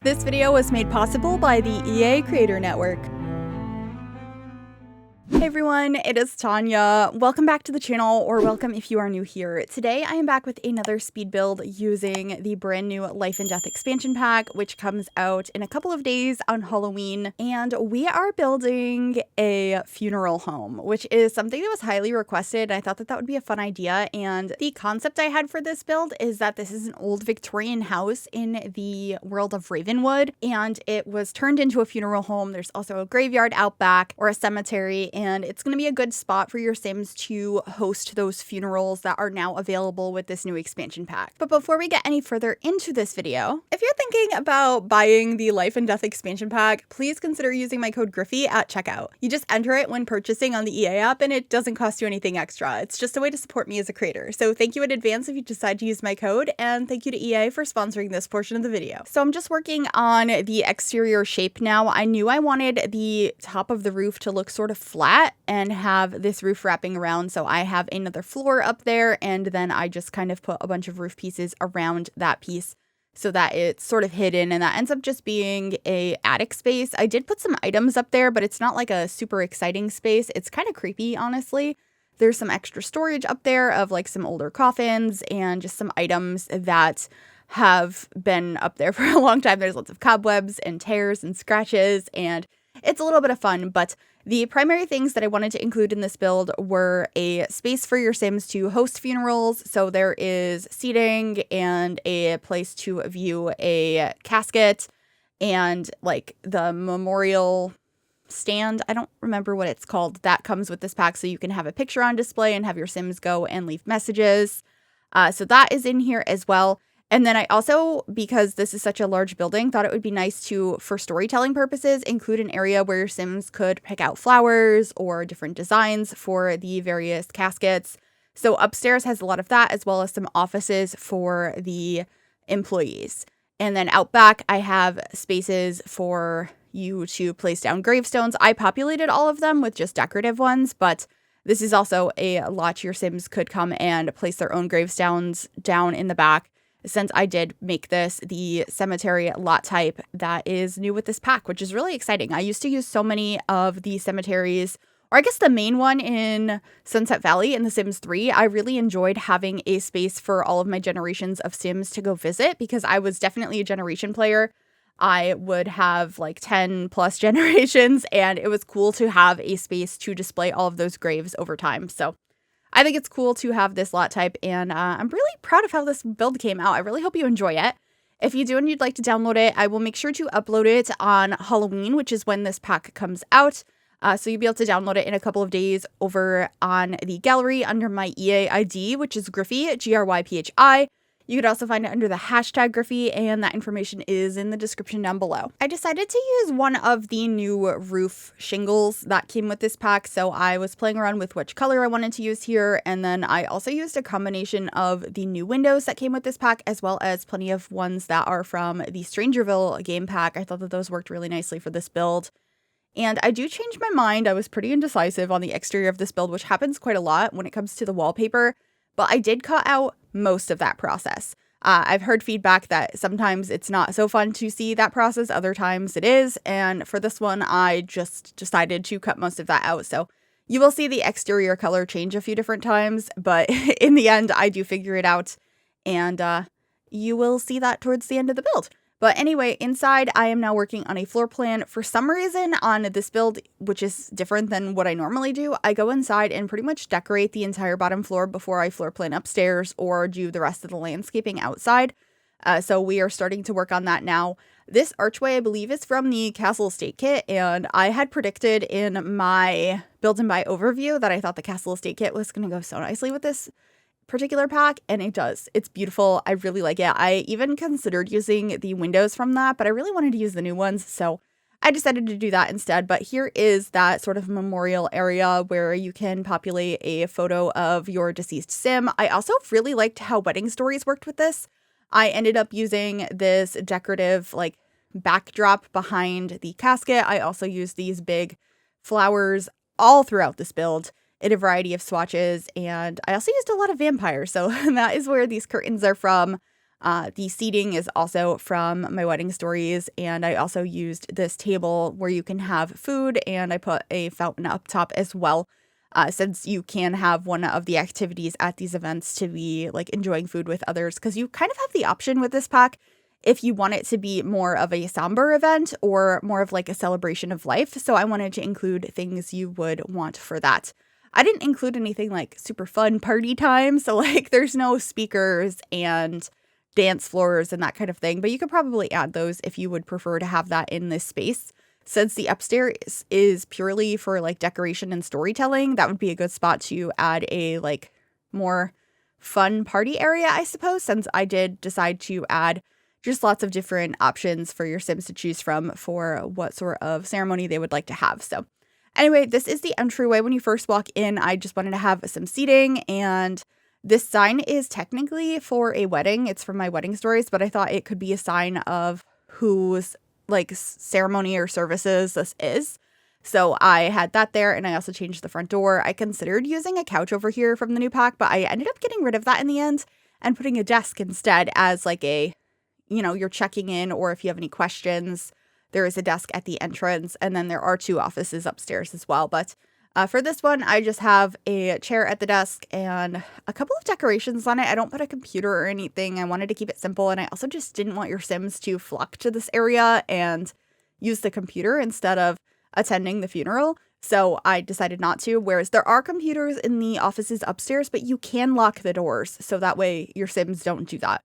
This video was made possible by the EA Creator Network. Hey everyone, it is Tanya. Welcome back to the channel, or welcome if you are new here. Today I am back with another speed build using the brand new Life and Death expansion pack, which comes out in a couple of days on Halloween. And we are building a funeral home, which is something that was highly requested. I thought that would be a fun idea. And the concept I had for this build is that this is an old Victorian house in the world of Ravenwood, and it was turned into a funeral home. There's also a graveyard out back, or a cemetery, and it's going to be a good spot for your Sims to host those funerals that are now available with this new expansion pack. But before we get any further into this video, if you're thinking about buying the Life and Death expansion pack, please consider using my code Gryphi at checkout. You just enter it when purchasing on the EA app, and it doesn't cost you anything extra. It's just a way to support me as a creator. So thank you in advance if you decide to use my code, and thank you to EA for sponsoring this portion of the video. So I'm just working on the exterior shape now. I knew I wanted the top of the roof to look sort of flat and have this roof wrapping around, so I have another floor up there, and then I just kind of put a bunch of roof pieces around that piece so that it's sort of hidden, and that ends up just being a attic space. I did put some items up there, but it's not like a super exciting space. It's kind of creepy, honestly. There's some extra storage up there of like some older coffins and just some items that have been up there for a long time. There's lots of cobwebs and tears and scratches, and it's a little bit of fun, but the primary things that I wanted to include in this build were a space for your Sims to host funerals. So there is seating and a place to view a casket and like the memorial stand. I don't remember what it's called. That comes with this pack, so you can have a picture on display and have your Sims go and leave messages. So that is in here as well. And then I also, because this is such a large building, thought it would be nice to, for storytelling purposes, include an area where your Sims could pick out flowers or different designs for the various caskets. So upstairs has a lot of that, as well as some offices for the employees. And then out back, I have spaces for you to place down gravestones. I populated all of them with just decorative ones, but this is also a lot your Sims could come and place their own gravestones down in the back, since I did make this the cemetery lot type that is new with this pack, which is really exciting. I used to use so many of the cemeteries, or I guess the main one in Sunset Valley in The Sims 3. I really enjoyed having a space for all of my generations of Sims to go visit, because I was definitely a generation player. I would have like 10 plus generations, and it was cool to have a space to display all of those graves over time. So I think it's cool to have this lot type, and I'm really proud of how this build came out. I really hope you enjoy it. If you do and you'd like to download it, I will make sure to upload it on Halloween, which is when this pack comes out. So you'll be able to download it in a couple of days over on the gallery under my EA ID, which is Gryphi, Gryphi. You could also find it under the hashtag Gryphi, and that information is in the description down below. I decided to use one of the new roof shingles that came with this pack, so I was playing around with which color I wanted to use here, and then I also used a combination of the new windows that came with this pack, as well as plenty of ones that are from the Strangerville game pack. I thought that those worked really nicely for this build. And I do change my mind. I was pretty indecisive on the exterior of this build, which happens quite a lot when it comes to the wallpaper, but I did cut out most of that process. I've heard feedback that sometimes it's not so fun to see that process, other times it is, and for this one I just decided to cut most of that out. So you will see the exterior color change a few different times, but in the end I do figure it out, and you will see that towards the end of the build. But anyway, inside I am now working on a floor plan. For some reason on this build, which is different than what I normally do, I go inside and pretty much decorate the entire bottom floor before I floor plan upstairs or do the rest of the landscaping outside. So we are starting to work on that now. This archway, I believe, is from the Castle Estate kit, and I had predicted in my build and buy overview that I thought the Castle Estate kit was going to go so nicely with this particular pack, and it does. It's beautiful. I really like it. I even considered using the windows from that, but I really wanted to use the new ones, so I decided to do that instead. But here is that sort of memorial area where you can populate a photo of your deceased Sim. I also really liked how Wedding Stories worked with this. I ended up using this decorative like backdrop behind the casket. I also used these big flowers all throughout this build in a variety of swatches, and I also used a lot of vampires, so that is where these curtains are from. The seating is also from my wedding stories, and I also used this table where you can have food, and I put a fountain up top as well, since you can have one of the activities at these events to be like enjoying food with others, because you kind of have the option with this pack if you want it to be more of a somber event or more of like a celebration of life. So I wanted to include things you would want for that. I didn't include anything like super fun party time, so like there's no speakers and dance floors and that kind of thing, but you could probably add those if you would prefer to have that in this space. Since the upstairs is purely for like decoration and storytelling, that would be a good spot to add a like more fun party area, I suppose, since I did decide to add just lots of different options for your Sims to choose from for what sort of ceremony they would like to have. So anyway, this is the entryway. When you first walk in, I just wanted to have some seating, and this sign is technically for a wedding. It's from my wedding stories, but I thought it could be a sign of whose like ceremony or services this is. So I had that there, and I also changed the front door. I considered using a couch over here from the new pack, but I ended up getting rid of that in the end and putting a desk instead as like a, you know, you're checking in, or if you have any questions, there is a desk at the entrance, and then there are 2 offices upstairs as well. But for this one, I just have a chair at the desk and a couple of decorations on it. I don't put a computer or anything. I wanted to keep it simple, and I also just didn't want your Sims to flock to this area and use the computer instead of attending the funeral. So I decided not to, whereas there are computers in the offices upstairs, but you can lock the doors, so that way your Sims don't do that.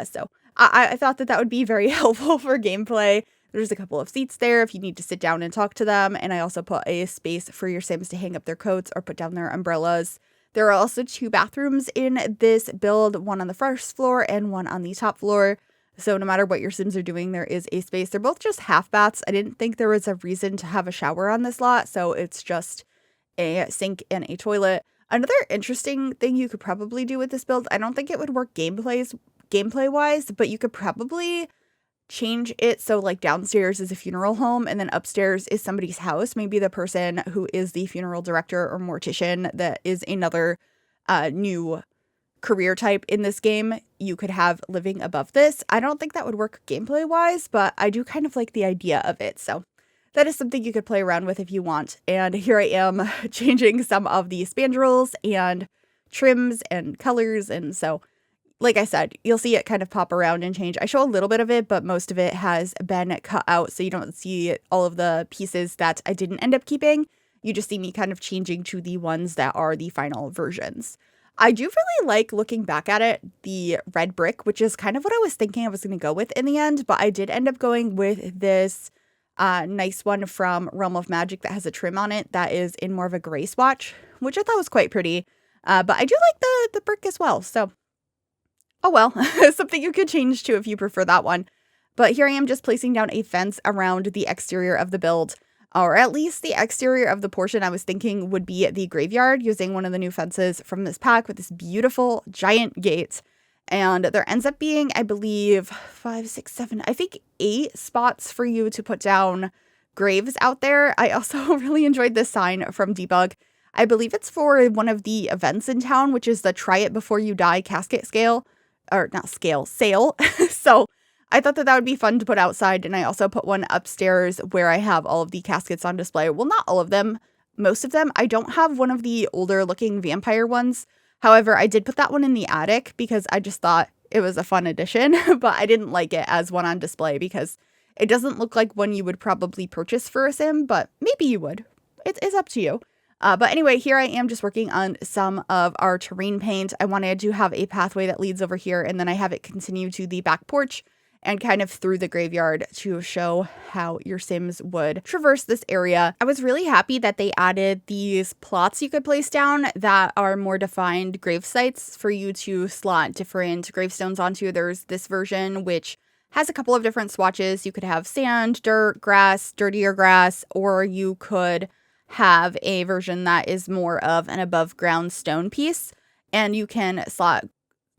So I thought that would be very helpful for gameplay. There's a couple of seats there if you need to sit down and talk to them, and I also put a space for your Sims to hang up their coats or put down their umbrellas. There are also 2 bathrooms in this build, one on the first floor and one on the top floor. So no matter what your Sims are doing, there is a space. They're both just half baths. I didn't think there was a reason to have a shower on this lot, so it's just a sink and a toilet. Another interesting thing you could probably do with this build, I don't think it would work gameplay-wise, but you could probably change it so like downstairs is a funeral home and then upstairs is somebody's house. Maybe the person who is the funeral director or mortician, that is another new career type in this game, you could have living above this. I don't think that would work gameplay wise, but I do kind of like the idea of it. So that is something you could play around with if you want. And here I am changing some of the spandrels and trims and colors, and so like I said, you'll see it kind of pop around and change. I show a little bit of it, but most of it has been cut out, so you don't see all of the pieces that I didn't end up keeping. You just see me kind of changing to the ones that are the final versions. I do really like, looking back at it, the red brick, which is kind of what I was thinking I was going to go with in the end, but I did end up going with this nice one from Realm of Magic that has a trim on it that is in more of a gray swatch, which I thought was quite pretty. But I do like the brick as well, so oh well, something you could change to if you prefer that one. But here I am just placing down a fence around the exterior of the build, or at least the exterior of the portion I was thinking would be the graveyard, using one of the new fences from this pack with this beautiful giant gate. And there ends up being, I believe, 5, 6, 7, I think 8 spots for you to put down graves out there. I also really enjoyed this sign from Debug. I believe it's for one of the events in town, which is the Try It Before You Die casket scale. Or not scale, sale. So I thought that would be fun to put outside. And I also put one upstairs where I have all of the caskets on display. Well, not all of them, most of them. I don't have one of the older looking vampire ones. However, I did put that one in the attic because I just thought it was a fun addition, but I didn't like it as one on display because it doesn't look like one you would probably purchase for a sim, but maybe you would. It's up to you. But anyway, here I am just working on some of our terrain paint. I wanted to have a pathway that leads over here, and then I have it continue to the back porch and kind of through the graveyard to show how your Sims would traverse this area. I was really happy that they added these plots you could place down that are more defined grave sites for you to slot different gravestones onto. There's this version which has a couple of different swatches. You could have sand, dirt, grass, dirtier grass, or you could have a version that is more of an above ground stone piece, and you can slot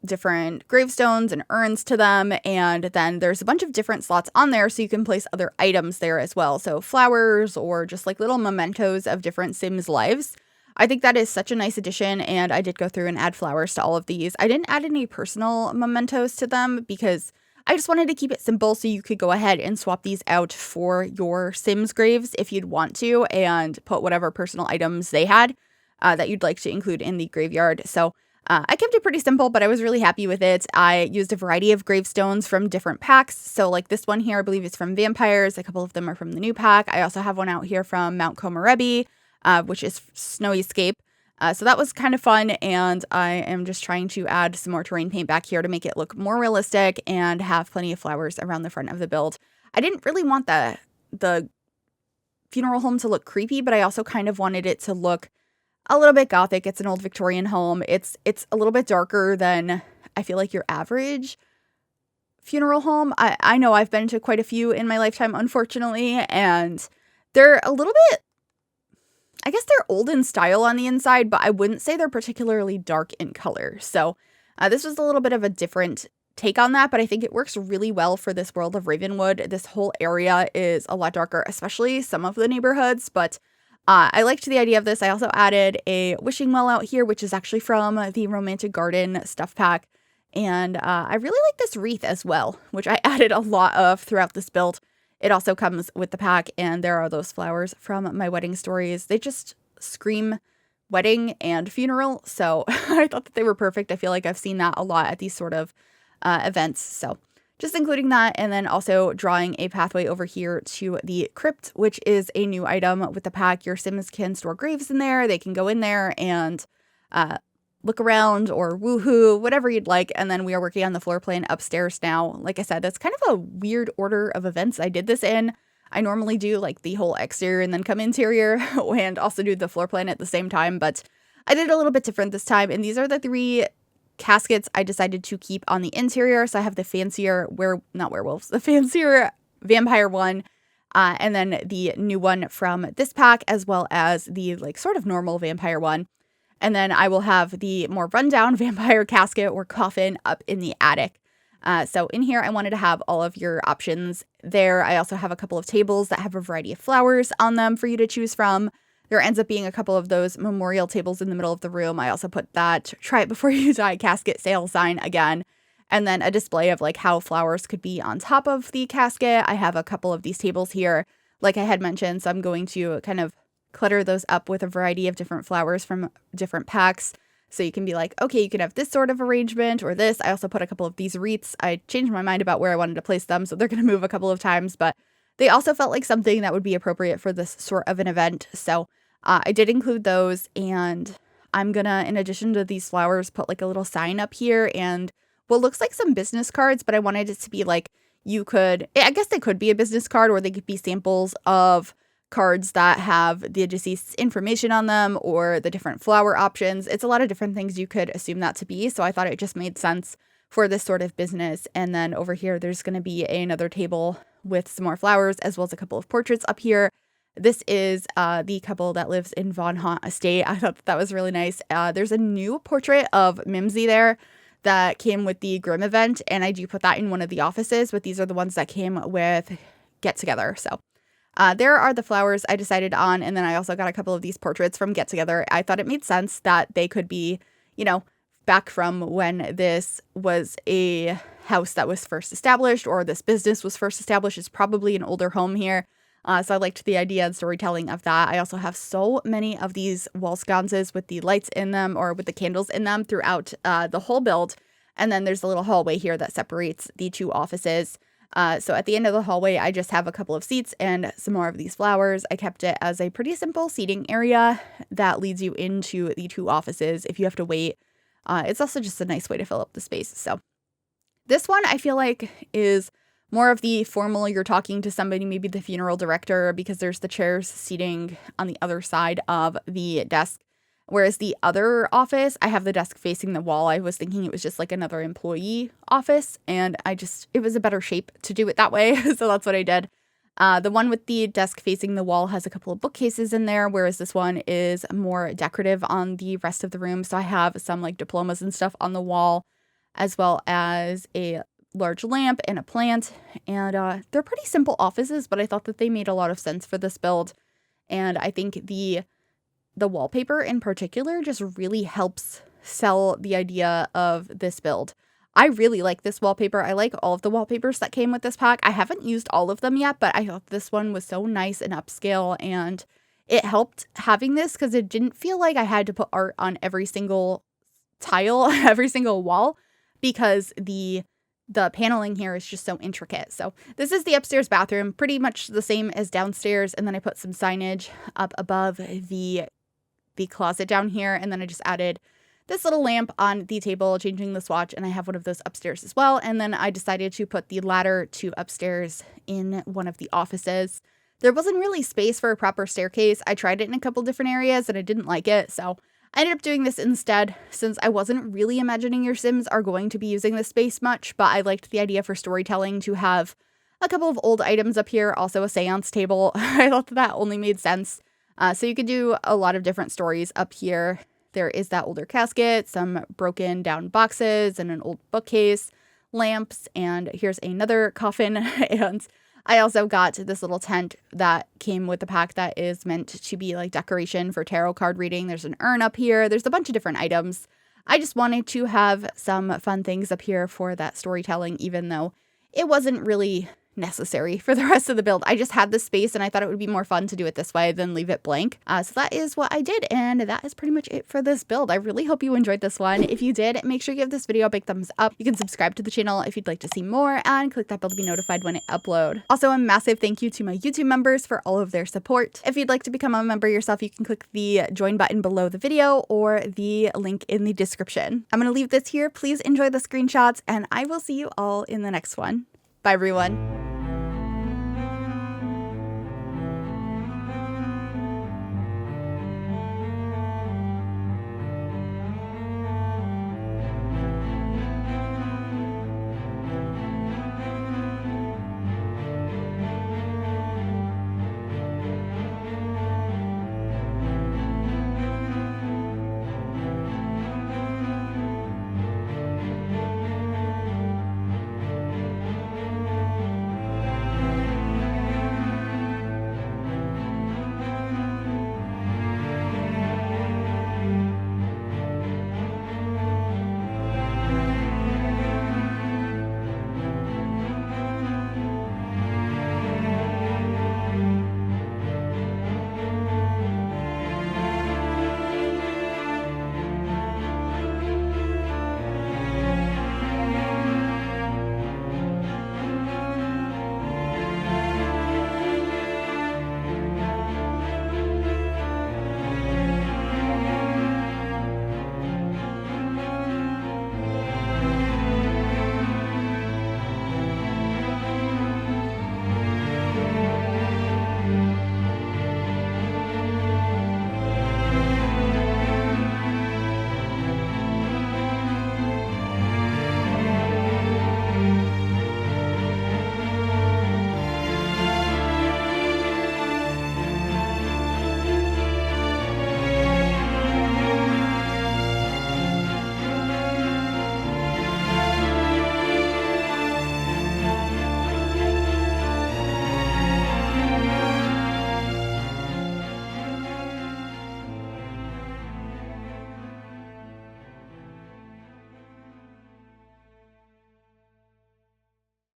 different gravestones and urns to them, and then there's a bunch of different slots on there so you can place other items there as well, so flowers or just like little mementos of different Sims lives. I think that is such a nice addition, and I did go through and add flowers to all of these. I didn't add any personal mementos to them because I just wanted to keep it simple so you could go ahead and swap these out for your Sims graves if you'd want to, and put whatever personal items they had that you'd like to include in the graveyard. So I kept it pretty simple, but I was really happy with it. I used a variety of gravestones from different packs. So like this one here, I believe it's from Vampires. A couple of them are from the new pack. I also have one out here from Mount Komorebi, which is Snowyscape. So that was kind of fun, and I am just trying to add some more terrain paint back here to make it look more realistic and have plenty of flowers around the front of the build. I didn't really want the funeral home to look creepy, but I also kind of wanted it to look a little bit gothic. It's an old Victorian home. It's a little bit darker than I feel like your average funeral home. I know I've been to quite a few in my lifetime, unfortunately, and they're a little bit, I guess they're old in style on the inside, but I wouldn't say they're particularly dark in color. So this was a little bit of a different take on that, but I think it works really well for this world of Ravenwood. This whole area is a lot darker, especially some of the neighborhoods, but I liked the idea of this. I also added a wishing well out here, which is actually from the Romantic Garden stuff pack. And I really like this wreath as well, which I added a lot of throughout this build. It also comes with the pack, and there are those flowers from my wedding stories. They just scream wedding and funeral, so I thought that they were perfect. I feel like I've seen that a lot at these sort of events, so just including that, and then also drawing a pathway over here to the crypt, which is a new item with the pack. Your Sims can store graves in there. They can go in there and look around or woohoo, whatever you'd like. And then we are working on the floor plan upstairs now. Like I said, that's kind of a weird order of events I did this in. I normally do like the whole exterior and then come interior and also do the floor plan at the same time, but I did a little bit different this time. And these are the 3 caskets I decided to keep on the interior. So I have the fancier the fancier vampire one, and then the new one from this pack, as well as the like sort of normal vampire one. And then I will have the more rundown vampire casket or coffin up in the attic. So in here, I wanted to have all of your options there. I also have a couple of tables that have a variety of flowers on them for you to choose from. There ends up being a couple of those memorial tables in the middle of the room. I also put that try it before you die casket sale sign again. And then a display of like how flowers could be on top of the casket. I have a couple of these tables here, like I had mentioned. So I'm going to kind of clutter those up with a variety of different flowers from different packs. So you can be like, okay, you can have this sort of arrangement or this. I also put a couple of these wreaths. I changed my mind about where I wanted to place them, so they're going to move a couple of times, but they also felt like something that would be appropriate for this sort of an event. So I did include those, and I'm gonna, in addition to these flowers, put like a little sign up here and what looks like some business cards, but I wanted it to be like I guess they could be a business card, or they could be samples of cards that have the deceased's information on them or the different flower options. It's a lot of different things you could assume that to be, so I thought it just made sense for this sort of business. And then over here, there's going to be another table with some more flowers, as well as a couple of portraits up here. This is the couple that lives in Von Haunt Estate. I thought that was really nice. There's a new portrait of Mimsy there that came with the Grimm event, and I do put that in one of the offices, but these are the ones that came with Get Together. So there are the flowers I decided on, and then I also got a couple of these portraits from Get Together. I thought it made sense that they could be, back from when this was a house that was first established, or this business was first established. It's probably an older home here. So I liked the idea and storytelling of that. I also have so many of these wall sconces with the lights in them, or with the candles in them, throughout the whole build. And then there's a little hallway here that separates the 2 offices. So at the end of the hallway, I just have a couple of seats and some more of these flowers. I kept it as a pretty simple seating area that leads you into the 2 offices if you have to wait. It's also just a nice way to fill up the space. So this one I feel like is more of the formal, you're talking to somebody, maybe the funeral director, because there's the chairs seating on the other side of the desk. Whereas the other office, I have the desk facing the wall. I was thinking it was just like another employee office, and it was a better shape to do it that way. So that's what I did. The one with the desk facing the wall has a couple of bookcases in there, whereas this one is more decorative on the rest of the room. So I have some like diplomas and stuff on the wall, as well as a large lamp and a plant. And they're pretty simple offices, but I thought that they made a lot of sense for this build. And I think the the wallpaper in particular just really helps sell the idea of this build. I really like this wallpaper. I like all of the wallpapers that came with this pack. I haven't used all of them yet, but I thought this one was so nice and upscale, and it helped having this because it didn't feel like I had to put art on every single tile, every single wall, because the paneling here is just so intricate. So this is the upstairs bathroom, pretty much the same as downstairs, and then I put some signage up above the closet down here, and then I just added this little lamp on the table, changing the swatch, and I have one of those upstairs as well. And then I decided to put the ladder to upstairs in one of the offices. There wasn't really space for a proper staircase. I tried it in a couple different areas and I didn't like it, so I ended up doing this instead, since I wasn't really imagining your Sims are going to be using this space much, but I liked the idea for storytelling to have a couple of old items up here, also a seance table. I thought that only made sense. So you could do a lot of different stories up here. There is that older casket, some broken down boxes, and an old bookcase, lamps, and here's another coffin. And I also got this little tent that came with the pack that is meant to be like decoration for tarot card reading. There's an urn up here. There's a bunch of different items. I just wanted to have some fun things up here for that storytelling, even though it wasn't really necessary for the rest of the build. I just had this space and I thought it would be more fun to do it this way than leave it blank. So that is what I did, and that is pretty much it for this build. I really hope you enjoyed this one. If you did, make sure you give this video a big thumbs up. You can subscribe to the channel if you'd like to see more, and click that bell to be notified when I upload. Also, a massive thank you to my YouTube members for all of their support. If you'd like to become a member yourself, you can click the join button below the video or the link in the description. I'm going to leave this here. Please enjoy the screenshots, and I will see you all in the next one. Bye, everyone.